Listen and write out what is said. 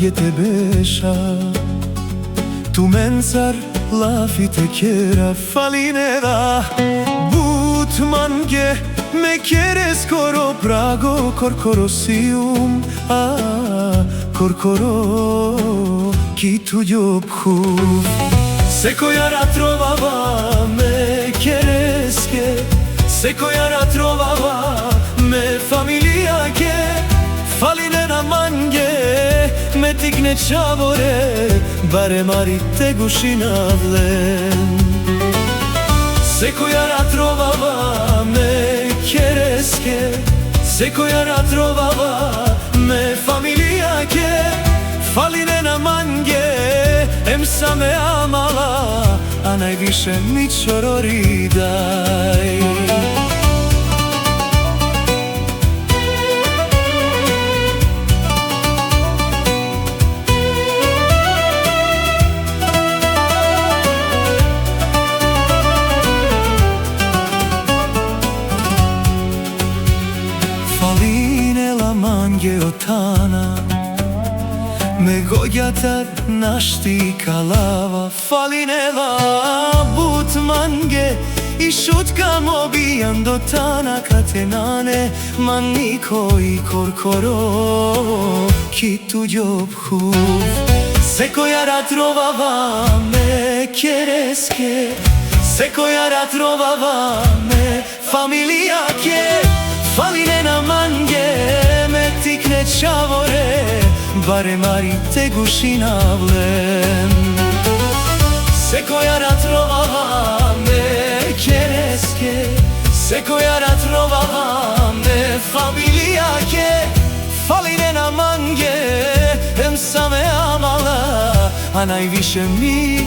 mangie te besha tu mensar lafi te kera falineda but mange me quieres coro prago corcorosium corcoro chi tu jobhu se koyara trovava me quieres che se koyara trovava me familia che falinena mange me tigne chavore bare mari te gushinavlen se koyara trovava me quieres che se koyara trovava me familia che falinena mange emsa me amala a najviše mi čorori daj mange otana me gojatar nashti kalava falineva but mange i shutka mobiando tana catenane maniko i corcoro chi tu jobhu se koyara trovava me quieres che se koyara trovava me familia che falinena mange tikne chavore bare mari te gushinavlen se koyara trovava me quieres che se koyara trovava me familia che falinena mange emsa me amala a najviše mi